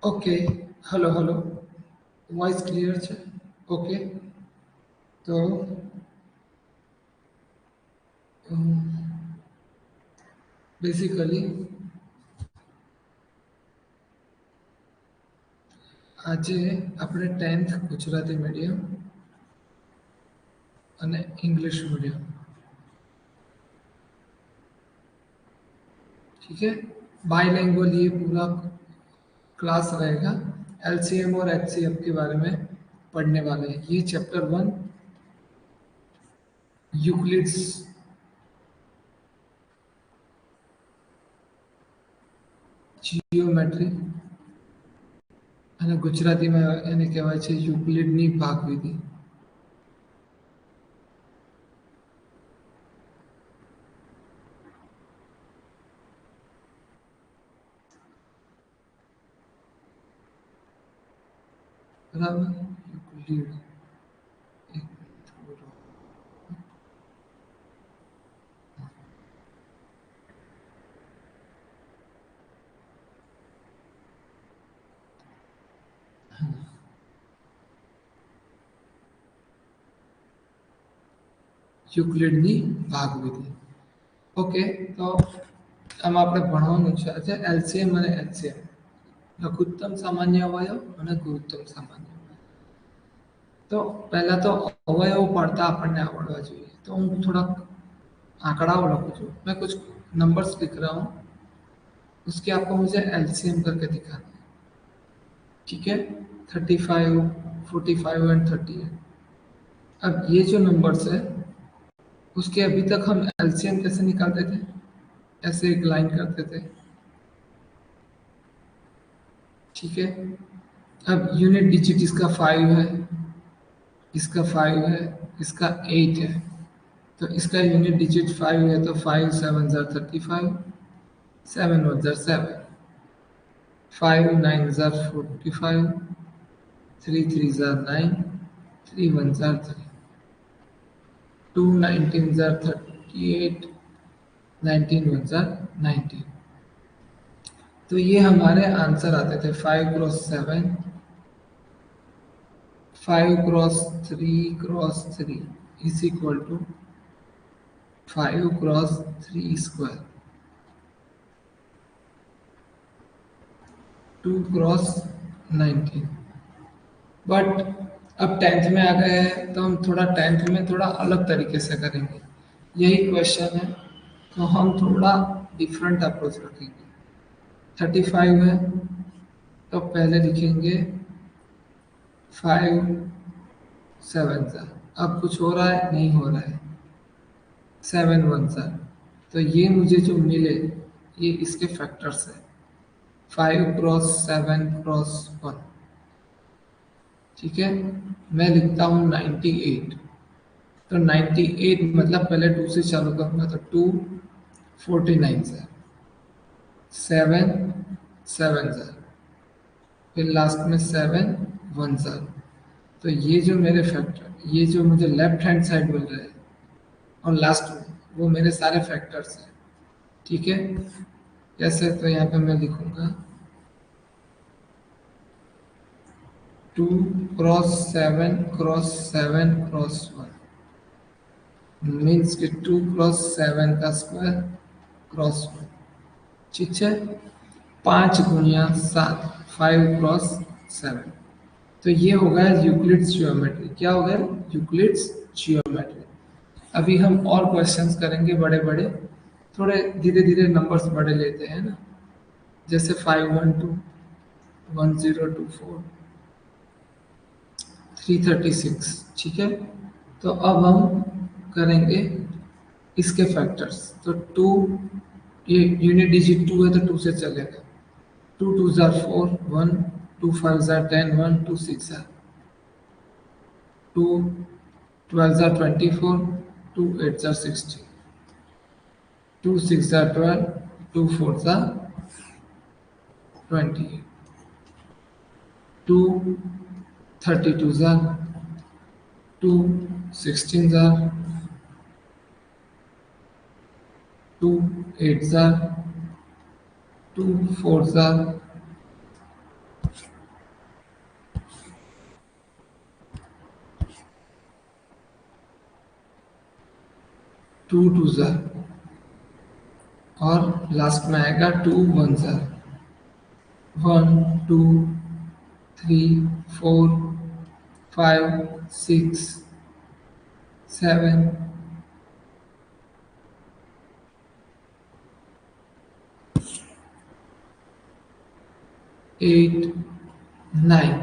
Okay, hello hello, voice clear છે? Okay, તો basically આજે આપણે 10th ગુજરાતી મીડિયમ અને इंग्लिश मीडियम, ठीक है। बाईलिंगुअल ये पूरा क्लास रहेगा। एलसीएम और एचसीएफ के बारे में पढ़ने वाले हैं। ये चैप्टर 1 यूक्लिड्स જીઓમેટ્રી અને ગુજરાતીમાં એને કહેવાય છે યુક્લિડની ભાગવિધિ। બરાબર, યુક્લિડ એક થોડો યુક્લિડની ભાગવિધિ। ઓકે, તો આમાં આપણે ભણવાનું છે આજે એલસીએમ અને એચસીએમ, લઘુત્તમ સામાન્ય અવયવ અને ગુરુત્તમ સામાન્ય અવયવ। तो पहला तो अवयव पढ़ता अपन आवड़वा चाहिए। तो हूँ थोड़ा आंकड़ाओं लिखूँ छू, मैं कुछ नंबर्स लिख रहा हूँ, उसके आपको मुझे एलसीएम करके दिखाना है, ठीक है। 35, 45 एंड 38। अब ये जो नंबर्स है उसके अभी तक हम एलसीएम कैसे निकालते थे? ऐसे एक लाइन करते थे, ठीक है। अब यूनिट डिजिट इसका 5 है, इसका 5 है, इसका 8 है। तो इसका यूनिट डिजिट 5 है, तो 5 7 ज़ार 35, 7 1 ज़ार 7, 5 9 ज़ार 45, 3 3 ज़ार 9, 3 1 ज़ार 3, 2 19 ज़ार 38, 19 1 ज़ार 19। तो ये हमारे आंसर आते थे 5 cross 7, 5 cross 3 cross 3 is equal to 5 cross 3 square, 2 cross 19। But अब 10th में आ गए हैं, तो हम थोड़ा 10th में थोड़ा अलग तरीके से करेंगे। यही क्वेश्चन है, तो हम थोड़ा डिफरेंट अप्रोच रखेंगे। 35 है, तो पहले लिखेंगे 5 7 ज़ार। अब कुछ हो रहा है? नहीं हो रहा है। 7 1 ज़ार, तो ये मुझे जो मिले ये इसके फैक्टर्स है, 5 क्रॉस 7 क्रॉस 1, ठीक है। मैं लिखता हूँ 98। तो 98 मतलब पहले 2 से चालू करूँगा, तो 2 49 ज़ार, 7 7 ज़ार, फिर लास्ट में 7 1 ज़ार। तो ये जो मेरे फैक्टर, ये जो मुझे लेफ्ट हैंड साइड मिल रहे हैं और लास्ट में वो मेरे सारे फैक्टर्स हैं, ठीक है। कैसे? तो यहाँ पे मैं लिखूंगा 2 क्रॉस 7 क्रॉस 7 क्रॉस 1 मीन्स कि 2 क्रॉस 7 का स्क्वायर क्रॉस 1, ठीक है। 5 गुणिया 7, 5 क्रॉस 7। तो ये हो गया यूक्लिड्स ज्योमेट्री। क्या हो गया? Euclid's geometry. अभी हम और क्वेश्चंस करेंगे बड़े बड़े, थोड़े धीरे धीरे नंबर्स बड़े लेते हैं ना, जैसे 512, 1024, 336, ठीक है। तो अब हम करेंगे इसके फैक्टर्स। तो 2, ये यूनिट डिजिट 2 है तो 2 से चलेगा। 2 2 ज़ार 4 1, 2 5 ज़ार 10 1, 2 6 ज़ार 2, 12 ज़ार 24, 2 8 ज़ार 16, 2 6 ज़ार 12, 2 4 ज़ार 28, 2 32 ज़ार 2 16 ज़ार 2 8 ज़ार 2 4 ज़ार 2 टू ज़र, और लास्ट में आएगा 2 1 ज़र, 1 2 3 4 5 6 7 8 9।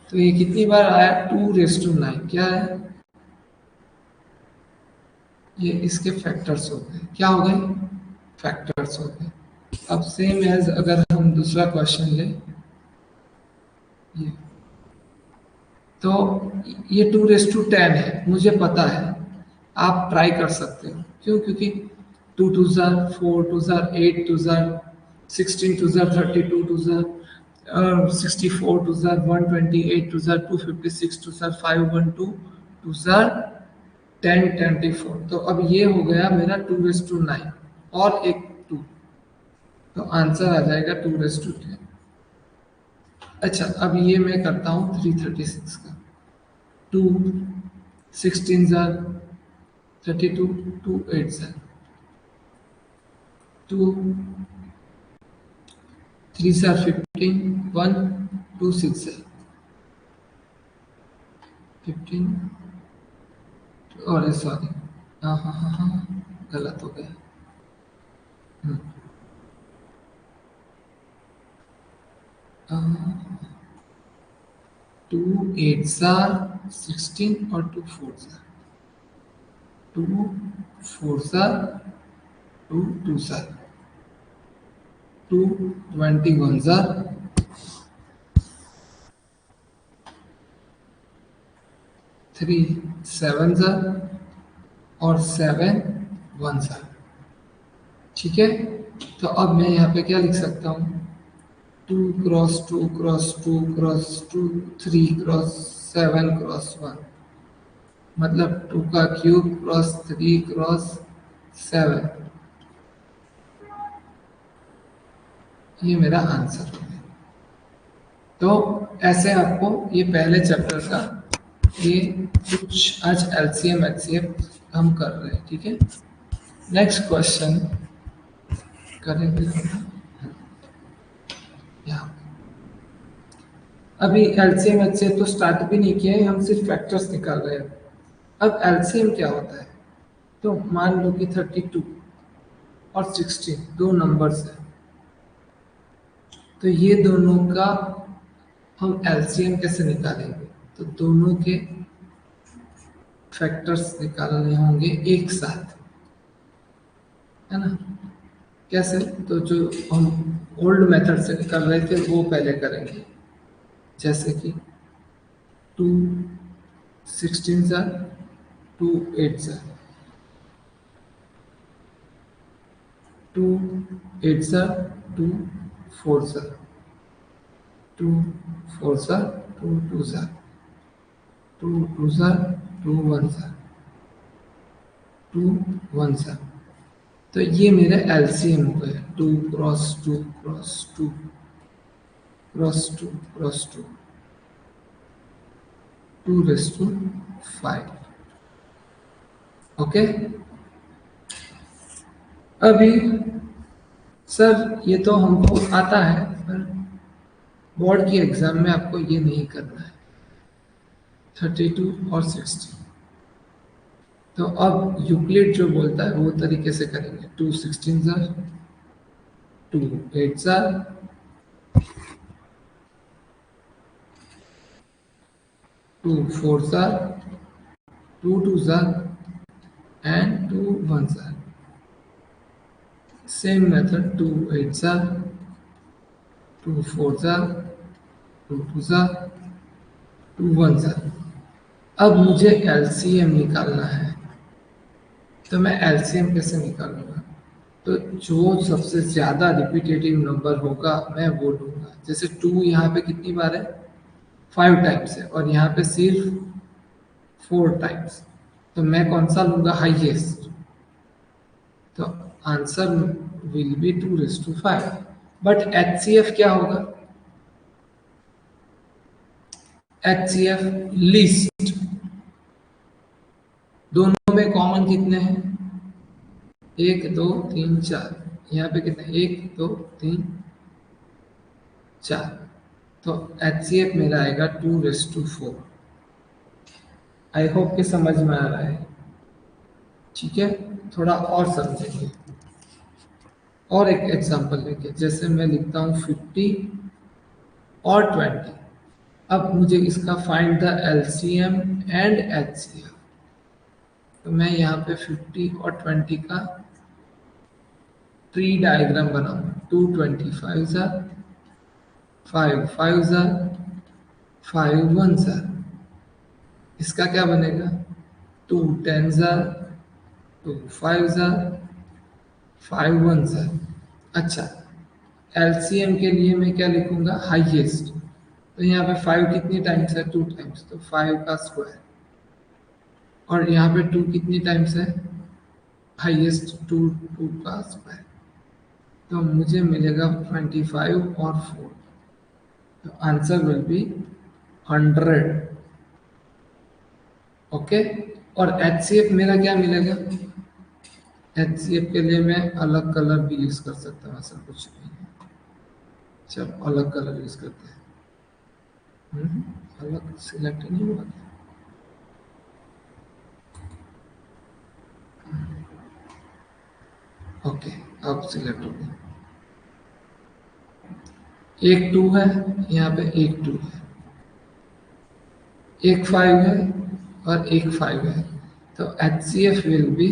तो ये कितनी बार आया? 2⁹ क्या है? ये इसके फैक्टर्स हो गए। क्या हो गए? फैक्टर्स हो गए। अब सेम एज अगर हम दूसरा क्वेश्चन लें, ये तो ये 2⁻10 है, मुझे पता है। आप ट्राई कर सकते हो। क्यों? क्योंकि 2 टू ज़र 4 टू ज़र 8 टू ज़र 16 टू ज़र 32 टू ज़र 64 टू ज़र 128 टू ज़र 256 टू ज़र 512 टू ज़र 1024। तो अब ये हो गया मेरा 2⁹9 और एक 2, तो आंसर आ जाएगा 2⁻10। अच्छा, अब ये मैं करता हूँ 336 का। 2 16 ज़र 32 2 8 ज़र 2 3 ज़र 15 1 2 6 ज़र 15 और सॉरी, हाँ हाँ हाँ हाँ, गलत हो गया। 2 8 ज़र 16 और 2 4 ज़र 2 4 ज़र 2 2 ज़र 2 21 ज़र 3 7 ज़र और 7 1 ज़र। ठीक है, तो अब मैं यहाँ पे क्या लिख सकता हूँ? 2 cross 2 cross 2 cross 2 3 cross 7 cross 1, मतलब 2 का क्यूब क्रॉस 3 क्रॉस 7। ये मेरा आंसर हो गया। तो ऐसे आपको ये पहले चैप्टर का ये कुछ आज एलसीएम एचसीएफ हम कर रहे हैं। ठीक है, नेक्स्ट क्वेश्चन करेंगे यहाँ। अभी एलसीएम एचसीएफ तो स्टार्ट भी नहीं किया है, हम सिर्फ फैक्टर्स निकाल रहे हैं। अब एलसीएम क्या होता है? तो मान लो कि 32 और 16 दो नंबर्स हैं, तो ये दोनों का हम एलसीएम कैसे निकालेंगे? तो दोनों के फैक्टर्स निकालने होंगे एक साथ, है ना? कैसे? तो जो हम ओल्ड मेथड से निकाल रहे थे वो पहले करेंगे। जैसे कि 2 16 ज़र 2 8 ज़र 2 8 ज़र 2 4 ज़र 2 4 ज़र 2 2 ज़र 2 2 ज़र 2 1 ज़र 2 1 ज़र। तो ये मेरे एलसीएम हो गए। 2 cross 2 cross 2 cross 2 cross 2 2⁵5। Okay, अभी सर ये तो हमको आता है, पर बोर्ड की एग्जाम में आपको ये नहीं करना है। 32 और 16, तो अब यूक्लिड जो बोलता है वो तरीके से करेंगे। 2 16 ज़र 2 8 ज़र 2 4 ज़र 2 2 ज़र एंड 2 1 ज़र। सेम मेथड 2 8 ज़र 2 4 ज़र 2 2 ज़र 2 1 ज़र। अब मुझे एलसीएम निकालना है, तो मैं एलसीएम कैसे निकालूंगा? तो जो सबसे ज़्यादा रिपीटेटिव नंबर होगा मैं वो लूँगा। जैसे 2 यहाँ पे कितनी बार है? 5 टाइम्स है, और यहाँ पे सिर्फ 4 टाइम्स। तो मैं कौन सा लूँगा? हाईएस्ट। तो answer will be 2⁵5। But HCF क्या होगा? HCF least. दोनों में कॉमन कितने हैं? 1 2 3 4, यहाँ पे कितने 1 2 3 4, तो HCF मेरा आएगा 2:4। आई होप कि समझ में आ रहा है। ठीक है, थोड़ा और समझेंगे। और एक एग्जांपल लेके, जैसे मैं लिखता हूँ 50 और 20। अब मुझे इसका find the LCM and HCF। तो मैं यहाँ पे 50 और 20 का ट्री डायग्राम बनाऊँ। 2 25 ज़ा, 5 5 ज़ा, 5 1 ज़ा। इसका क्या बनेगा? 2 10 ज़ा, 2 5 ज़ा, 5 1 ज़ा। अच्छा, LCM के लिए मैं क्या लिखूंगा? हाईएस्ट। तो यहाँ पे 5 कितनी टाइम्स है? 2 टाइम्स, तो 5 का स्क्वायर। और यहाँ पे 2 कितनी टाइम्स है? हाईएस्ट 2, 2 का स्क्वायर। तो मुझे मिलेगा 25 और 4। तो आंसर विल बी 100। ओके, और HCF मेरा क्या मिलेगा? HCF के लिए मैं अलग कलर भी यूज कर सकता हूँ, ऐसा कुछ नहीं है। चलो अलग कलर यूज करते हैं। अलग सिलेक्ट नहीं हुआ। ओके, अब सिलेक्ट हो गया। एक 2 है, यहाँ पे एक 2 है, एक 5 है और एक 5 है। तो HCF विल बी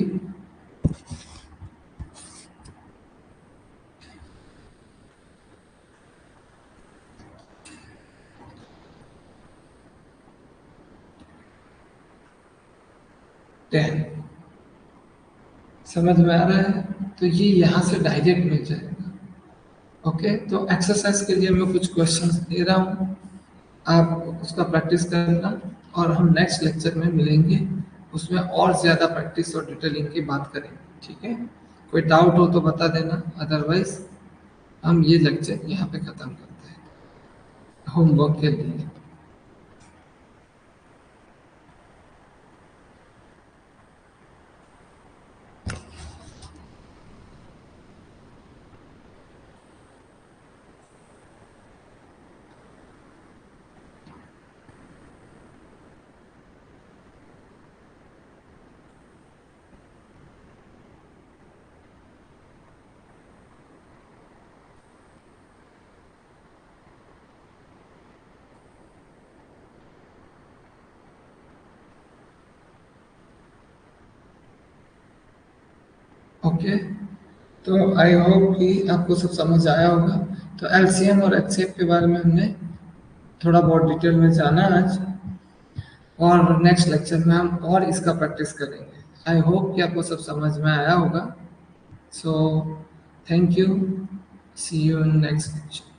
10। समझ में आ रहा है? तो ये यहाँ से डायरेक्ट मिल जाएगा। ओके, तो एक्सरसाइज के लिए मैं कुछ क्वेश्चंस दे रहा हूँ, आप उसका प्रैक्टिस करना, और हम नेक्स्ट लेक्चर में मिलेंगे। उसमें और ज़्यादा प्रैक्टिस और डिटेलिंग की बात करेंगे। ठीक है, कोई डाउट हो तो बता देना, अदरवाइज हम ये लेक्चर यहाँ पे ख़त्म करते हैं होमवर्क के लिए। ओके, तो आई होप कि आपको सब समझ आया होगा। तो LCM और HCF के बारे में हमने थोड़ा बहुत डिटेल में जाना आज, और नेक्स्ट लेक्चर में हम और इसका प्रैक्टिस करेंगे। आई होप कि आपको सब समझ में आया होगा। So thank you, see you in next lecture.